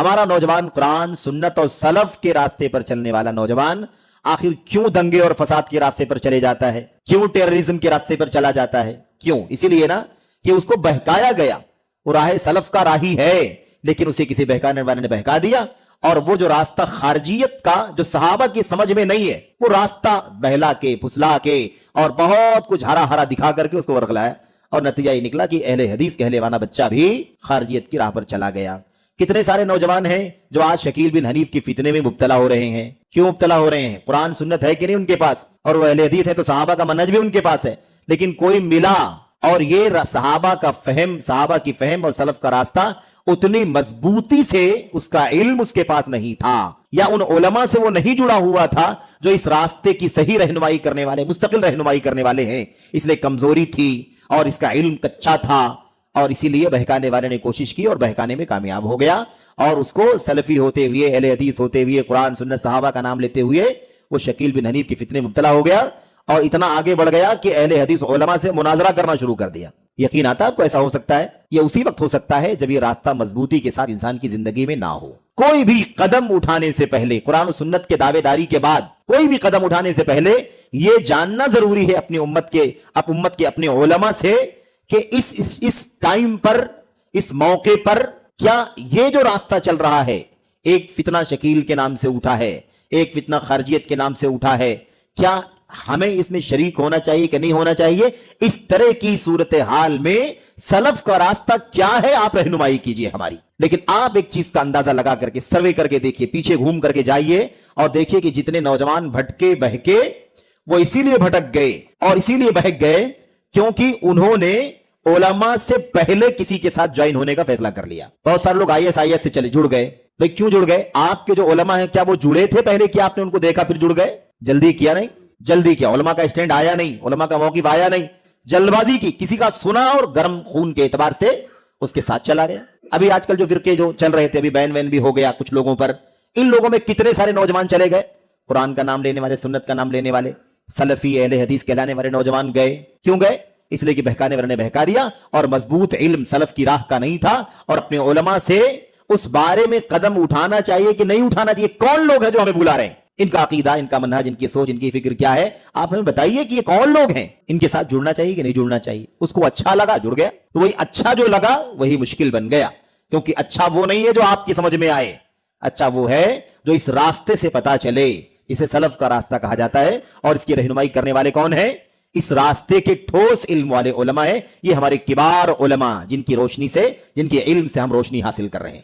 ہمارا نوجوان قرآن سنت اور سلف کے راستے پر چلنے والا نوجوان آخر کیوں دنگے اور فساد کے راستے پر چلے جاتا ہے؟ کیوں ٹیررزم کے راستے پر چلا جاتا ہے؟ کیوں؟ اسی لیے نا کہ اس کو بہکایا گیا. وہ راہ سلف کا راہی ہے لیکن اسے کسی بہکانے والے نے بہکا دیا، اور وہ جو راستہ خارجیت کا جو صحابہ کی سمجھ میں نہیں ہے وہ راستہ بہلا کے پھسلا کے اور بہت کچھ ہرا ہرا دکھا کر کے اس کو ورگلایا، اور نتیجہ یہ نکلا کہ اہل حدیث کہنے والا بچہ بھی خارجیت کی راہ پر چلا گیا. کتنے سارے نوجوان ہیں جو آج شکیل بن حنیف کی فتنے میں مبتلا ہو رہے ہیں. کیوں مبتلا ہو رہے ہیں؟ قرآن سنت ہے کہ نہیں ان کے پاس، اور وہ اہل حدیث ہے تو صحابہ کا منہج بھی ان کے پاس ہے، لیکن کوئی ملا اور یہ صحابہ کی فہم اور سلف کا راستہ اتنی مضبوطی سے اس کا علم اس کے پاس نہیں تھا، یا ان علماء سے وہ نہیں جڑا ہوا تھا جو اس راستے کی صحیح رہنمائی کرنے والے، مستقل رہنمائی کرنے والے ہیں. اس لیے کمزوری تھی اور اس کا علم کچا تھا، اور اسی لیے بہکانے والے نے کوشش کی اور بہکانے میں کامیاب ہو گیا، اور اس کو سلفی ہوتے ہوئے، اہل حدیث ہوتے ہوئے، قرآن سنت صحابہ کا نام لیتے ہوئے وہ شکیل بن حنیف کی فتنے میں مبتلا ہو گیا، اور اتنا آگے بڑھ گیا کہ اہل حدیث علماء سے مناظرہ کرنا شروع کر دیا. یقین آتا آپ کو ایسا ہو سکتا ہے؟ یہ اسی وقت ہو سکتا ہے جب یہ راستہ مضبوطی کے ساتھ انسان کی زندگی میں نہ ہو. کوئی بھی قدم اٹھانے سے پہلے، قرآن و سنت کے دعوے داری کے بعد کوئی بھی قدم اٹھانے سے پہلے یہ جاننا ضروری ہے اپنی امت کے اپنے علماء سے کہ اس ٹائم پر، اس موقع پر کیا یہ جو راستہ چل رہا ہے، ایک فتنہ شکیل کے نام سے اٹھا ہے، ایک فتنہ خارجیت کے نام سے اٹھا ہے، کیا ہمیں اس میں شریک ہونا چاہیے کہ نہیں ہونا چاہیے؟ اس طرح کی صورتحال میں سلف کا راستہ کیا ہے، آپ رہنمائی کیجئے ہماری. لیکن آپ ایک چیز کا اندازہ لگا کر کے، سروے کر کے دیکھیے، پیچھے گھوم کر کے جائیے اور دیکھیے کہ جتنے نوجوان بھٹکے بہکے وہ اسی لیے بھٹک گئے اور اسی لیے بہک گئے کیونکہ انہوں نے علماء سے پہلے کسی کے ساتھ جوائن ہونے کا فیصلہ کر لیا. بہت سارے لوگ آئی ایس سے جڑ گئے. بھئی کیوں جڑ گئے؟ آپ کے جو علماء ہیں کیا وہ جڑے تھے پہلے، کہ آپ نے ان کو دیکھا پھر جڑ گئے؟ جلدی کیا نہیں، جلدی کیا، علماء کا اسٹینڈ آیا نہیں، علماء کا موقف آیا نہیں، جلد بازی کی، کسی کا سنا اور گرم خون کے اعتبار سے اس کے ساتھ چلا گیا. ابھی آج کل جو فرقے جو چل رہے تھے، ابھی بین وین بھی ہو گیا کچھ لوگوں پر، ان لوگوں میں کتنے سارے نوجوان چلے گئے، قرآن کا نام لینے والے، سنت کا نام لینے والے، سلفی اہل حدیث کہلانے والے نوجوان گئے. کیوں گئے؟ اس لیے کہ بہکانے والے نے بہکا دیا اور مضبوط علم سلف کی راہ کا نہیں تھا، اور اپنے علماء سے اس بارے میں قدم اٹھانا چاہیے کہ نہیں اٹھانا چاہیے. کون لوگ ہیں جو ہمیں بلا رہے ہیں؟ ان کا عقیدہ، ان کا منہج، ان کی سوچ، ان کی فکر کیا ہے؟ آپ ہمیں بتائیے کہ یہ کون لوگ ہیں، ان کے ساتھ جڑنا چاہیے کہ نہیں جڑنا چاہیے. اس کو اچھا لگا جڑ گیا، تو وہی اچھا جو لگا وہی مشکل بن گیا، کیونکہ اچھا وہ نہیں ہے جو آپ کی سمجھ میں آئے، اچھا وہ ہے جو اس راستے سے پتا چلے. اسے سلف کا راستہ کہا جاتا ہے، اور اس کی رہنمائی کرنے والے کون ہیں؟ اس راستے کے ٹھوس علم والے علماء ہیں. یہ ہمارے کبار علماء جن کی روشنی سے، جن کے علم سے ہم روشنی حاصل کر رہے ہیں.